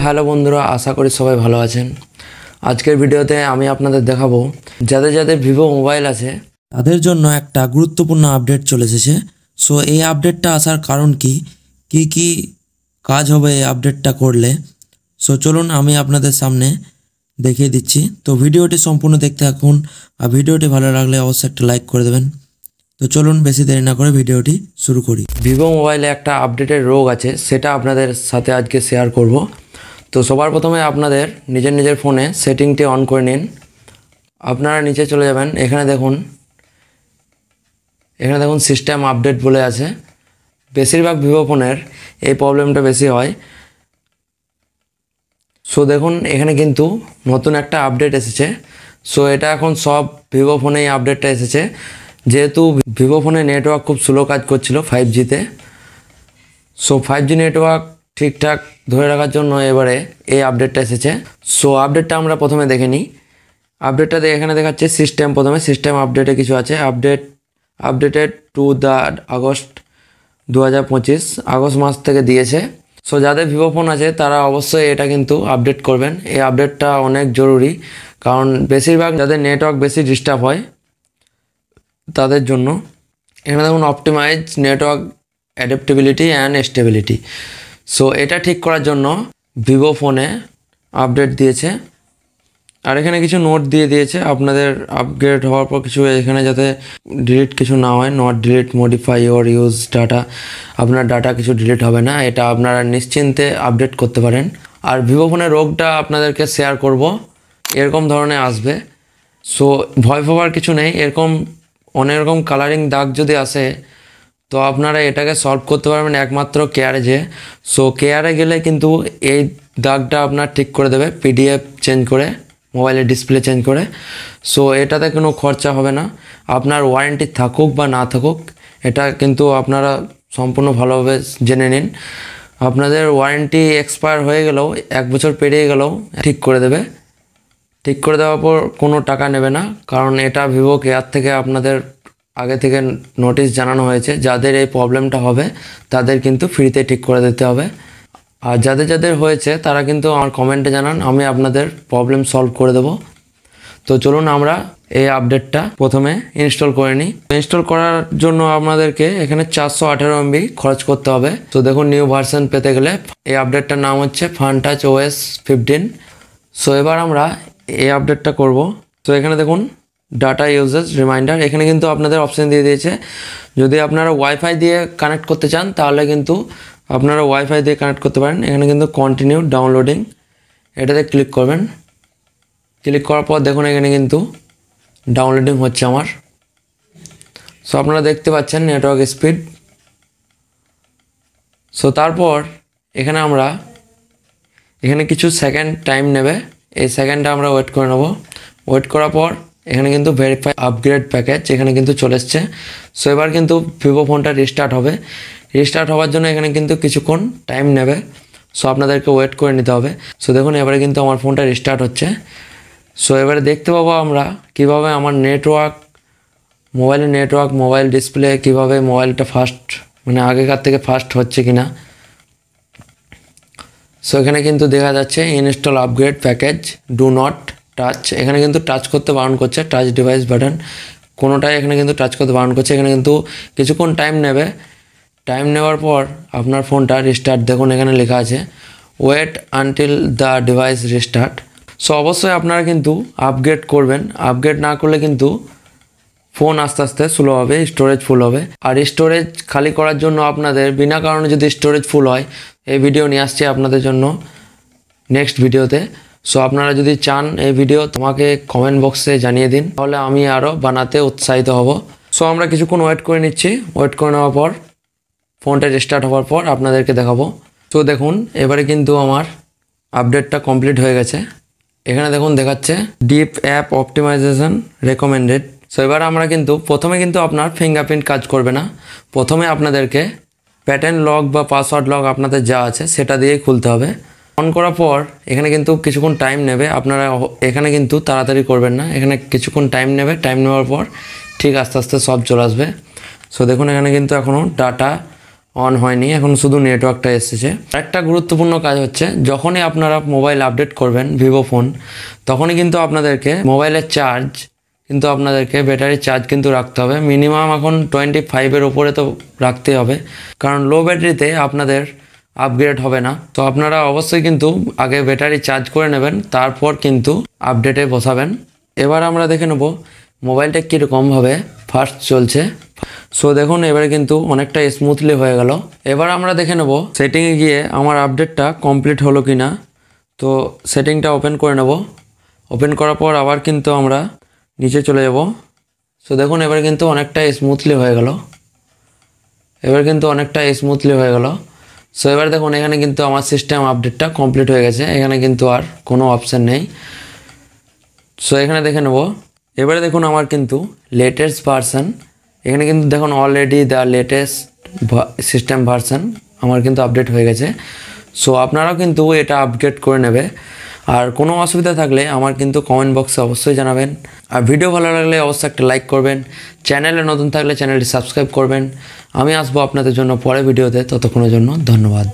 Hello বন্ধুরা, আশা করি সবাই ভালো আছেন। আজকের ভিডিওতে আমি আপনাদের দেখাবো যাদের যাদের ভিভো মোবাইল আছে তাদের জন্য একটা গুরুত্বপূর্ণ আপডেট চলে এসেছে। সো এই আপডেটটা আসার কারণ কি কি কাজ হবে এই আপডেটটা করলে, সো চলুন আমি আপনাদের সামনে দেখিয়ে দিচ্ছি। তো ভিডিওটি সম্পূর্ণ দেখতে থাকুন, আর ভিডিওটি ভালো লাগলে অবশ্যই একটা লাইক করে দেবেন। তো চলুন বেশি দেরি না করে ভিডিওটি শুরু করি। ভিভো মোবাইলে একটা আপডেটের রোগ আছে, সেটা আপনাদের সাথে আজকে শেয়ার করব। তো সবার প্রথমে আপনাদের নিজের ফোনে সেটিংটি অন করে নিন। আপনারা নিচে চলে যাবেন, এখানে দেখুন সিস্টেম আপডেট বলে আছে। বেশিরভাগ ভিভো ফোনের এই প্রবলেমটা বেশি হয়। সো দেখুন এখানে কিন্তু নতুন একটা আপডেট এসেছে। সো এটা এখন সব ভিভো ফোনে এই আপডেটটা এসেছে, যেহেতু ভিভো ফোনে নেটওয়ার্ক খুব স্লো কাজ করছিল 5Gতে। সো 5G নেটওয়ার্ক ঠিকঠাক ধরে রাখার জন্য এবারে এই আপডেটটা এসেছে। সো আপডেটটা আমরা প্রথমে দেখে নিই। আপডেটটা এখানে দেখাচ্ছে সিস্টেম, প্রথমে সিস্টেম আপডেটে কিছু আছে। Updated to the August 2025, August মাস থেকে দিয়েছে। সো যাদের ভিভো ফোন আছে তারা অবশ্যই এটা কিন্তু আপডেট করবেন। এই আপডেটটা অনেক জরুরি, কারণ বেশিরভাগ যাদের নেটওয়ার্ক বেশি ডিস্টার্ব হয় তাদের জন্য। এখানে দেখুন optimise network adaptability and stability. So এটা ঠিক করার জন্য ভিভো ফোনে আপডেট দিয়েছে। আর এখানে কিছু নোট দিয়ে দিয়েছে আপনাদের আপগ্রেড হওয়ার পর কিছু, এখানে যাতে ডিলিট কিছু না হয়। Not delete, modify or use data. আপনার ডাটা কিছু ডিলিট হবে না, এটা আপনারা নিশ্চিন্তে আপডেট করতে পারেন। আর ভিভো ফোনের রোগটা আপনাদেরকে শেয়ার করব, এরকম ধরনের আসবে। সো ভয় পাওয়ার কিছু নেই। এরকম অনেক রকম কালারিং দাগ যদি আসে তো আপনারা এটাকে সলভ করতে পারবেন একমাত্র কেয়ারে যে। সো কেয়ারে গেলে কিন্তু এই দাগটা আপনার ঠিক করে দেবে, পিডিএফ চেঞ্জ করে, মোবাইলের ডিসপ্লে চেঞ্জ করে। সো এটাতে কোনো খরচা হবে না। আপনার ওয়ারেন্টি থাকুক বা না থাকুক, এটা কিন্তু আপনারা সম্পূর্ণ ভালোভাবে জেনে নিন। আপনাদের ওয়ারেন্টি এক্সপায়ার হয়ে গেলেও, 1 বছর পেরিয়ে গেলেও ঠিক করে দেবে। ঠিক করে দেওয়ার পর কোনো টাকা নেবে না, কারণ এটা ভিভো কেয়ার থেকে আপনাদের আগে থেকে নোটিশ জানানো হয়েছে। যাদের এই প্রবলেমটা হবে তাদের কিন্তু ফ্রিতে ঠিক করে দিতে হবে। আর যাদের হয়েছে তারা কিন্তু আমার কমেন্টে জানান, আমি আপনাদের প্রবলেম সলভ করে দেব। তো চলুন আমরা এই আপডেটটা প্রথমে ইনস্টল করে নিই। ইনস্টল করার জন্য আপনাদেরকে এখানে 418 MB খরচ করতে হবে। তো দেখুন নিউ ভার্সন পেতে গেলে এই আপডেটটার নাম হচ্ছে ফানটাচ OS 15। সো এবার আমরা এই আপডেটটা করব। তো এখানে দেখুন ডাটা ইউজেস রিমাইন্ডার, এখানে কিন্তু আপনাদের অপশান দিয়ে দিয়েছে। যদি আপনারা ওয়াইফাই দিয়ে কানেক্ট করতে চান তাহলে কিন্তু আপনারা ওয়াইফাই দিয়ে কানেক্ট করতে পারেন। এখানে কিন্তু কন্টিনিউ ডাউনলোডিং, এটাতে ক্লিক করবেন। ক্লিক করার পর দেখুন এখানে কিন্তু ডাউনলোডিং হচ্ছে আমার। সো আপনারা দেখতে পাচ্ছেন নেটওয়ার্ক স্পিড। সো তারপর এখানে কিছু সেকেন্ড টাইম নেবে, এই সেকেন্ডটা আমরা ওয়েট করে নেব। ওয়েট করার পর এখানে কিন্তু ভেরিফাই আপগ্রেড প্যাকেজ এখানে কিন্তু চলে এসছে। সো এবার কিন্তু ভিভো ফোনটা রিস্টার্ট হবে। রিস্টার্ট হওয়ার জন্য এখানে কিন্তু কিছুক্ষণ টাইম নেবে। সো আপনাদেরকে ওয়েট করে নিতে হবে। সো দেখুন এবারে কিন্তু আমার ফোনটা রিস্টার্ট হচ্ছে। সো এবারে দেখতে পাবো আমরা কিভাবে আমার মোবাইল ডিসপ্লে কিভাবে মোবাইলটা ফাস্ট, মানে আগেকার থেকে ফাস্ট হচ্ছে কিনা। সো এখানে কিন্তু দেখা যাচ্ছে install upgrade package, do not touch. এখানে কিন্তু টাচ করতে বারণ করছে, টাচ ডিভাইস বাটন কোনোটাই এখানে কিন্তু টাচ করতে বারণ করছে। এখানে কিন্তু কিছুক্ষণ টাইম নেবে। টাইম নেওয়ার পর আপনার ফোনটা রিস্টার্ট, দেখুন এখানে লেখা আছে wait until the device restart. So অবশ্যই আপনারা কিন্তু আপগ্রেড করবেন। আপগ্রেড না করলে কিন্তু ফোন আস্তে আস্তে স্লো হবে, স্টোরেজ ফুল হবে। আর স্টোরেজ খালি করার জন্য আপনাদের বিনা কারণে যদি স্টোরেজ ফুল হয়, এই ভিডিও নিয়ে আসছে আপনাদের জন্য নেক্সট ভিডিওতে। সো আপনারা যদি চান এই ভিডিও তোমাকে কমেন্ট বক্সে জানিয়ে দিন, তাহলে আমি আরও বানাতে উৎসাহিত হব। সো আমরা কিছুক্ষণ ওয়েট করে নিচ্ছি। ওয়েট করে নেওয়ার পর ফোনটা রিস্টার্ট হওয়ার পর আপনাদেরকে দেখাবো। তো দেখুন এবারে কিন্তু আমার আপডেটটা কমপ্লিট হয়ে গেছে। এখানে দেখুন দেখাচ্ছে deep app optimisation recommended. So এবার আমরা কিন্তু প্রথমে কিন্তু আপনার ফিঙ্গারপ্রিন্ট কাজ করবে না। প্রথমে আপনাদেরকে প্যাটার্ন লক বা পাসওয়ার্ড লক আপনাদের যা আছে সেটা দিয়েই খুলতে হবে। অন করার পর এখানে কিন্তু কিছুক্ষণ টাইম নেবে। আপনারা এখানে কিন্তু তাড়াতাড়ি করবেন না, এখানে কিছুক্ষণ টাইম নেবে। টাইম নেওয়ার পর ঠিক আস্তে আস্তে সব চলে আসবে। সো দেখুন এখানে কিন্তু এখনও ডাটা অন হয়নি, এখন শুধু নেটওয়ার্কটা এসেছে। একটা গুরুত্বপূর্ণ কাজ হচ্ছে, যখনই আপনারা মোবাইল আপডেট করবেন ভিভো ফোন, তখনই কিন্তু আপনাদেরকে মোবাইলের চার্জ কিন্তু আপনাদেরকে ব্যাটারি চার্জ কিন্তু রাখতে হবে। মিনিমাম এখন 25-এর ওপরে তো রাখতেই হবে, কারণ লো ব্যাটারিতে আপনাদের আপগ্রেড হবে না। তো আপনারা অবশ্যই কিন্তু আগে ব্যাটারি চার্জ করে নেবেন, তারপর কিন্তু আপডেটে বসাবেন। এবার আমরা দেখে নেব মোবাইলটা কীরকমভাবে ফাস্ট চলছে। সো দেখুন এবারে কিন্তু অনেকটা স্মুথলি হয়ে গেল। এবার আমরা দেখে নেব সেটিংয়ে গিয়ে আমার আপডেটটা কমপ্লিট হলো কি না। তো সেটিংটা ওপেন করে নেব। ওপেন করার পর আবার কিন্তু আমরা নিচে চলে যাব। সো দেখুন এবার কিন্তু অনেকটা স্মুথলি হয়ে গেল। সো এবার দেখুন এখানে কিন্তু আমার সিস্টেম আপডেটটা কমপ্লিট হয়ে গেছে, এখানে কিন্তু আর কোনো অপশান নেই। সো এখানে দেখে নেব। এবারে দেখুন আমার কিন্তু লেটেস্ট ভার্সান, এখানে কিন্তু দেখুন already the latest system version আমার কিন্তু আপডেট হয়ে গেছে। সো আপনারাও কিন্তু এটা আপডেট করে নেবে। আর কোনো অসুবিধা থাকলে আমার কিন্তু কমেন্ট বক্সে অবশ্যই জানাবেন। আর ভিডিও ভালো লাগলে অবশ্যই একটা লাইক করবেন। চ্যানেলে নতুন থাকলে চ্যানেলটি সাবস্ক্রাইব করবেন। আমি আসবো আপনাদের জন্য পরে ভিডিওতে, ততক্ষণের জন্য ধন্যবাদ।